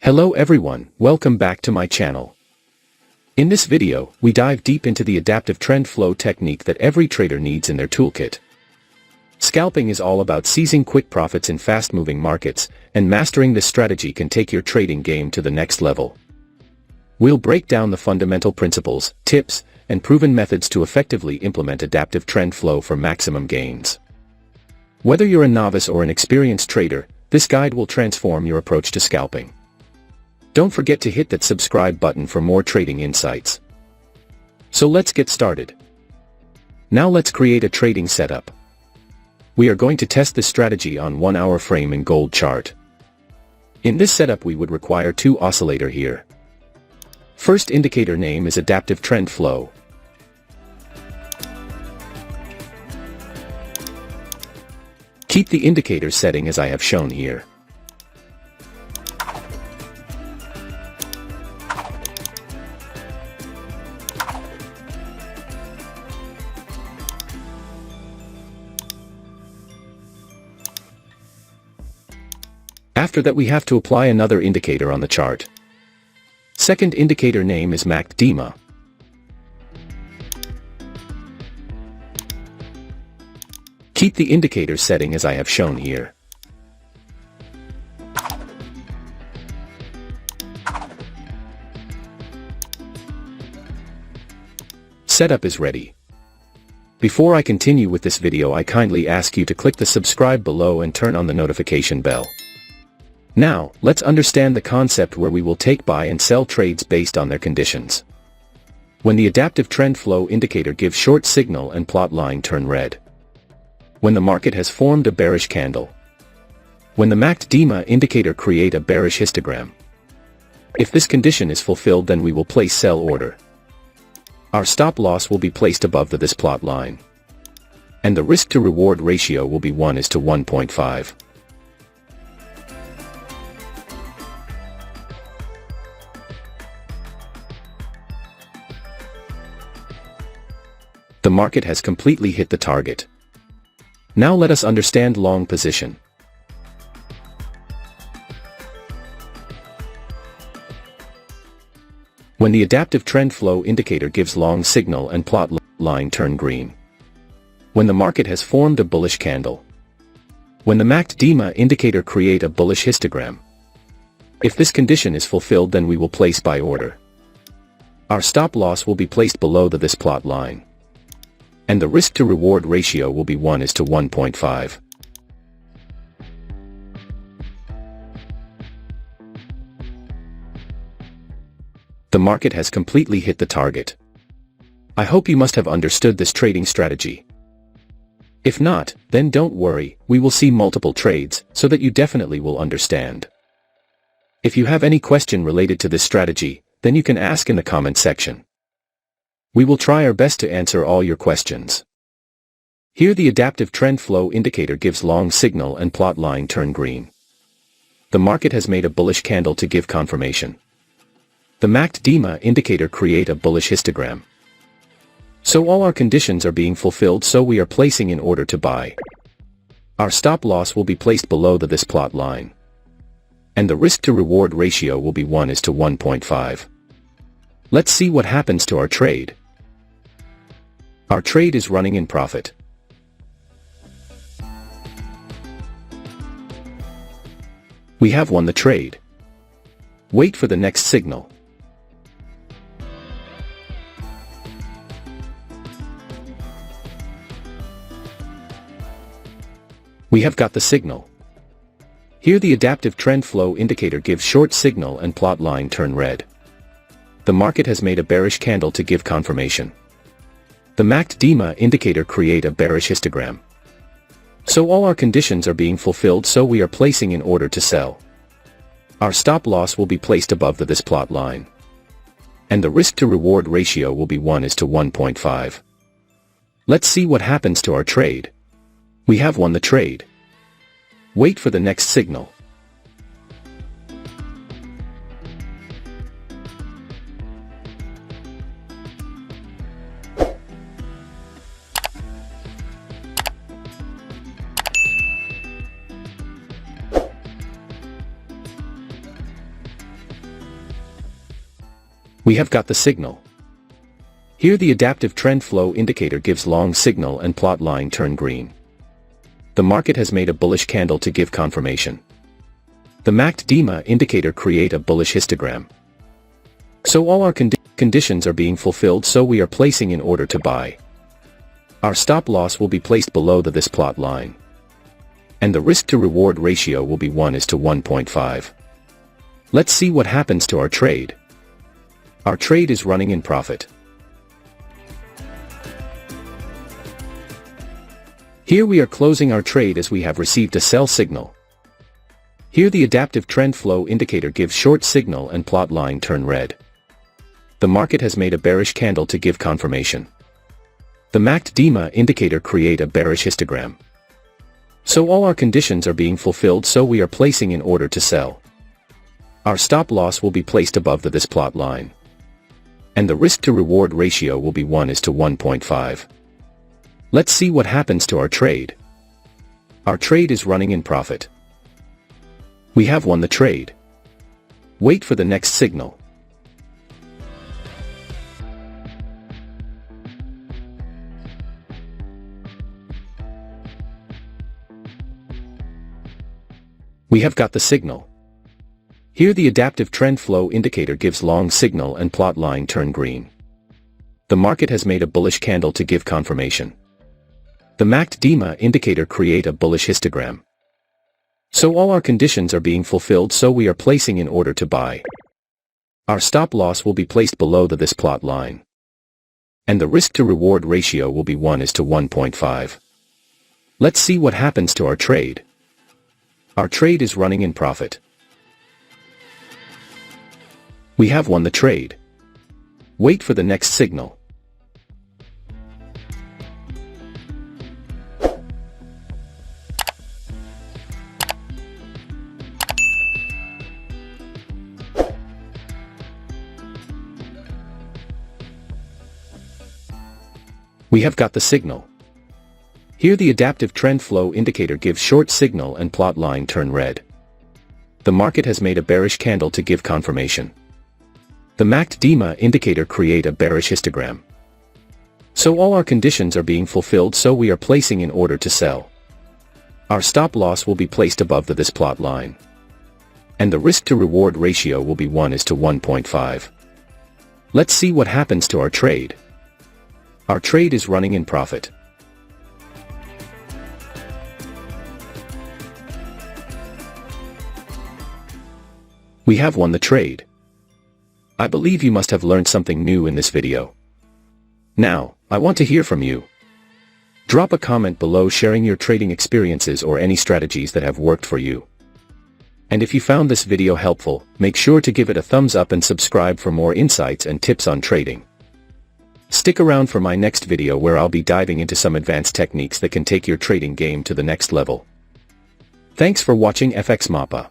Hello everyone, welcome back to my channel. In this video, we dive deep into the adaptive trend flow technique that every trader needs in their toolkit. Scalping is all about seizing quick profits in fast-moving markets, and mastering this strategy can take your trading game to the next level. We'll break down the fundamental principles, tips, and proven methods to effectively implement adaptive trend flow for maximum gains. Whether you're a novice or an experienced trader, this guide will transform your approach to scalping. Don't forget to hit that subscribe button for more trading insights. So let's get started. Now let's create a trading setup. We are going to test this strategy on 1 hour frame and gold chart. In this setup we would require 2 oscillator here. First indicator name is adaptive trend flow. Keep the indicator setting as I have shown here. After that we have to apply another indicator on the chart. Second indicator name is FxMAPA. Keep the indicator setting as I have shown here. Setup is ready. Before I continue with this video, I kindly ask you to click the subscribe below and turn on the notification bell. Now, let's understand the concept where we will take buy and sell trades based on their conditions. When the adaptive trend flow indicator gives short signal and plot line turn red. When the market has formed a bearish candle. When the FxMAPA indicator create a bearish histogram. If this condition is fulfilled, then we will place sell order. Our stop loss will be placed above this plot line. And the risk to reward ratio will be 1:1.5. The market has completely hit the target. Now let us understand long position. When the adaptive trend flow indicator gives long signal and plot line turn green. When the market has formed a bullish candle. When the FxMAPA indicator create a bullish histogram. If this condition is fulfilled, then we will place buy order. Our stop loss will be placed below this plot line. And the risk to reward ratio will be 1:1.5. The market has completely hit the target. I hope you must have understood this trading strategy. If not, then don't worry, we will see multiple trades, so that you definitely will understand. If you have any question related to this strategy, then you can ask in the comment section. We will try our best to answer all your questions. Here the adaptive trend flow indicator gives long signal and plot line turn green. The market has made a bullish candle to give confirmation. The FxMAPA indicator create a bullish histogram. So all our conditions are being fulfilled, so we are placing in order to buy. Our stop loss will be placed below this plot line. And the risk to reward ratio will be 1:1.5. Let's see what happens to our trade. Our trade is running in profit. We have won the trade. Wait for the next signal. We have got the signal. Here the adaptive trend flow indicator gives short signal and plot line turn red. The market has made a bearish candle to give confirmation. The FxMAPA indicator create a bearish histogram. So all our conditions are being fulfilled, so we are placing in order to sell. Our stop loss will be placed above this plot line. And the risk to reward ratio will be 1:1.5. Let's see what happens to our trade. We have won the trade. Wait for the next signal. We have got the signal. Here the adaptive trend flow indicator gives long signal and plot line turn green. The market has made a bullish candle to give confirmation. The MACD indicator create a bullish histogram. So all our conditions are being fulfilled, so we are placing in order to buy. Our stop loss will be placed below this plot line. And the risk to reward ratio will be 1:1.5. Let's see what happens to our trade. Our trade is running in profit. Here we are closing our trade as we have received a sell signal. Here the adaptive trend flow indicator gives short signal and plot line turn red. The market has made a bearish candle to give confirmation. The MACD indicator create a bearish histogram. So all our conditions are being fulfilled, so we are placing in order to sell. Our stop loss will be placed above this plot line. And the risk to reward ratio will be 1:1.5. Let's see what happens to our trade. Our trade is running in profit. We have won the trade. Wait for the next signal. We have got the signal. Here the adaptive trend flow indicator gives long signal and plot line turn green. The market has made a bullish candle to give confirmation. The MACD indicator create a bullish histogram. So all our conditions are being fulfilled, so we are placing in order to buy. Our stop loss will be placed below this plot line. And the risk to reward ratio will be 1:1.5. Let's see what happens to our trade. Our trade is running in profit. We have won the trade. Wait for the next signal. We have got the signal. Here the adaptive trend flow indicator gives short signal and plot line turn red. The market has made a bearish candle to give confirmation. The MACD indicator create a bearish histogram. So all our conditions are being fulfilled, so we are placing in order to sell. Our stop loss will be placed above this plot line. And the risk to reward ratio will be 1:1.5. Let's see what happens to our trade. Our trade is running in profit. We have won the trade. I believe you must have learned something new in this video. Now, I want to hear from you. Drop a comment below sharing your trading experiences or any strategies that have worked for you. And if you found this video helpful, make sure to give it a thumbs up and subscribe for more insights and tips on trading. Stick around for my next video where I'll be diving into some advanced techniques that can take your trading game to the next level. Thanks for watching FxMAPA.